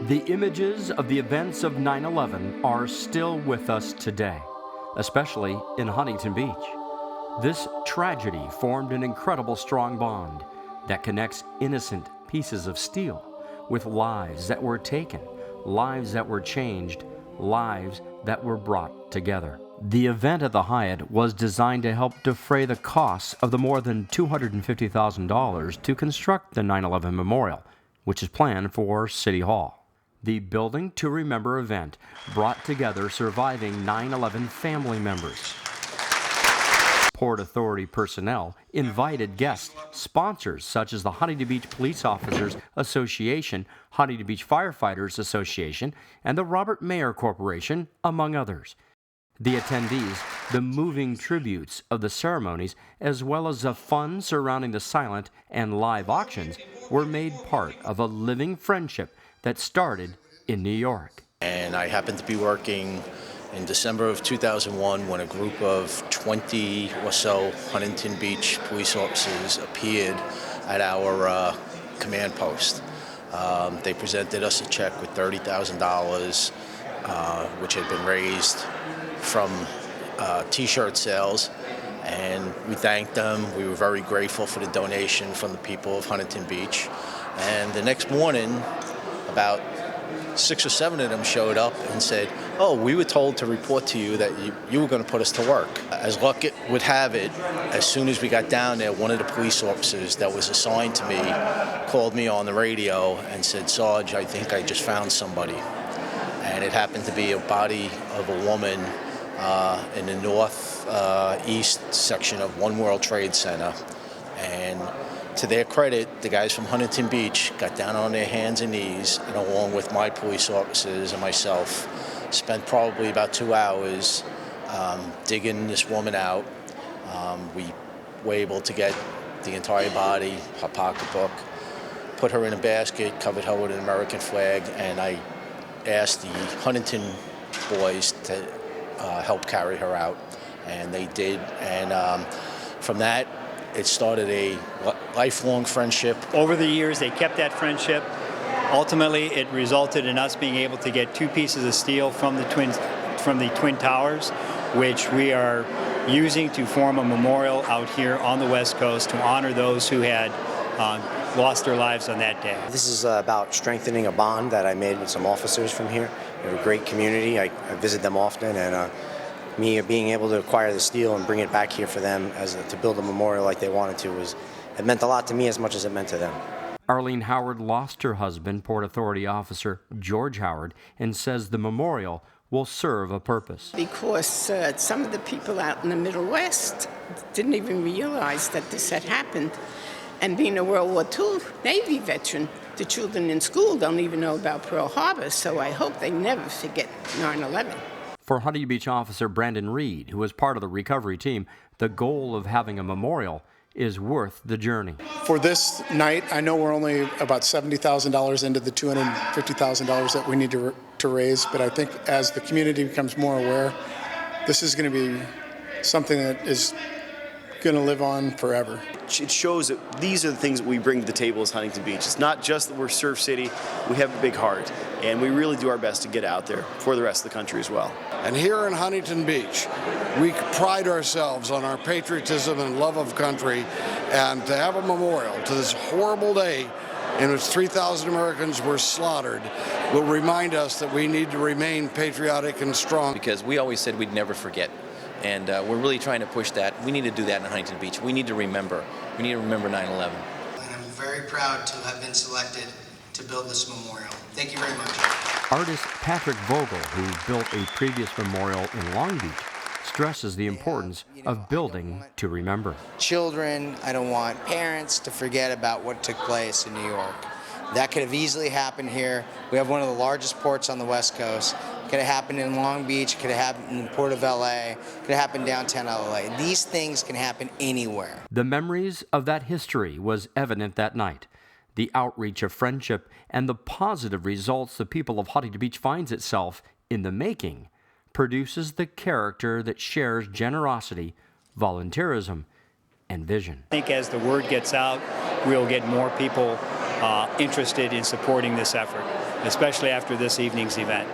The images of the events of 9/11 are still with us today, especially in Huntington Beach. This tragedy formed an incredible strong bond that connects innocent pieces of steel with lives that were taken, lives that were changed, lives that were brought together. The event at the Hyatt was designed to help defray the costs of the more than $250,000 to construct the 9/11 memorial, which is planned for City Hall. The Building to Remember event brought together surviving 9/11 family members. Port Authority personnel invited guests, sponsors such as the Huntington Beach Police Officers Association, Huntington Beach Firefighters Association, and the Robert Mayer Corporation, among others. The attendees, the moving tributes of the ceremonies, as well as the fun surrounding the silent and live auctions, were made part of a living friendship that started in New York. And I happened to be working in December of 2001 when a group of 20 or so Huntington Beach police officers appeared at our command post. They presented us a check with $30,000, which had been raised from T-shirt sales, and we thanked them. We were very grateful for the donation from the people of Huntington Beach. And the next morning, about 6 or 7 of them showed up and said, "Oh, we were told to report to you that you were going to put us to work." As luck would have it, as soon as we got down there, one of the police officers that was assigned to me called me on the radio and said, "Sarge, I think I just found somebody." And it happened to be a body of a woman in the northeast section of One World Trade Center. And to their credit, the guys from Huntington Beach got down on their hands and knees, and along with my police officers and myself, spent probably about 2 hours digging this woman out. We were able to get the entire body, her pocketbook, put her in a basket, covered her with an American flag, and I asked the Huntington boys to help carry her out, and they did. And from that, it started a lifelong friendship. Over the years, they kept that friendship. Ultimately, it resulted in us being able to get 2 pieces of steel from the Twin Towers, which we are using to form a memorial out here on the West Coast to honor those who had lost their lives on that day. This is about strengthening a bond that I made with some officers from here. We have a great community. I visit them often, and me being able to acquire the steel and bring it back here for them to build a memorial like they wanted to, it meant a lot to me as much as it meant to them. Arlene Howard lost her husband, Port Authority officer George Howard, and says the memorial will serve a purpose. Because some of the people out in the Middle West didn't even realize that this had happened. And being a World War II Navy veteran, the children in school don't even know about Pearl Harbor, so I hope they never forget 9/11. For Huntington Beach officer Brandon Reed, who was part of the recovery team, the goal of having a memorial is worth the journey. For this night, I know we're only about $70,000 into the $250,000 that we need to raise, but I think as the community becomes more aware, this is going to be something that is going to live on forever. It shows that these are the things that we bring to the table as Huntington Beach. It's not just that we're Surf City, we have a big heart, and we really do our best to get out there for the rest of the country as well. And here in Huntington Beach, we pride ourselves on our patriotism and love of country, and to have a memorial to this horrible day in which 3,000 Americans were slaughtered will remind us that we need to remain patriotic and strong. Because we always said we'd never forget. And we're really trying to push that. We need to do that in Huntington Beach. We need to remember. We need to remember 9/11. And I'm very proud to have been selected to build this memorial. Thank you very much. Artist Patrick Vogel, who built a previous memorial in Long Beach, stresses the importance of building to remember. Children, I don't want parents to forget about what took place in New York. That could have easily happened here. We have one of the largest ports on the West Coast. It could have happened in Long Beach, it could have happened in the Port of LA, it could have happened downtown LA. These things can happen anywhere. The memories of that history was evident that night. The outreach of friendship and the positive results the people of Huntington Beach finds itself in the making produces the character that shares generosity, volunteerism, and vision. I think as the word gets out, we'll get more people interested in supporting this effort. especially after this evening's event.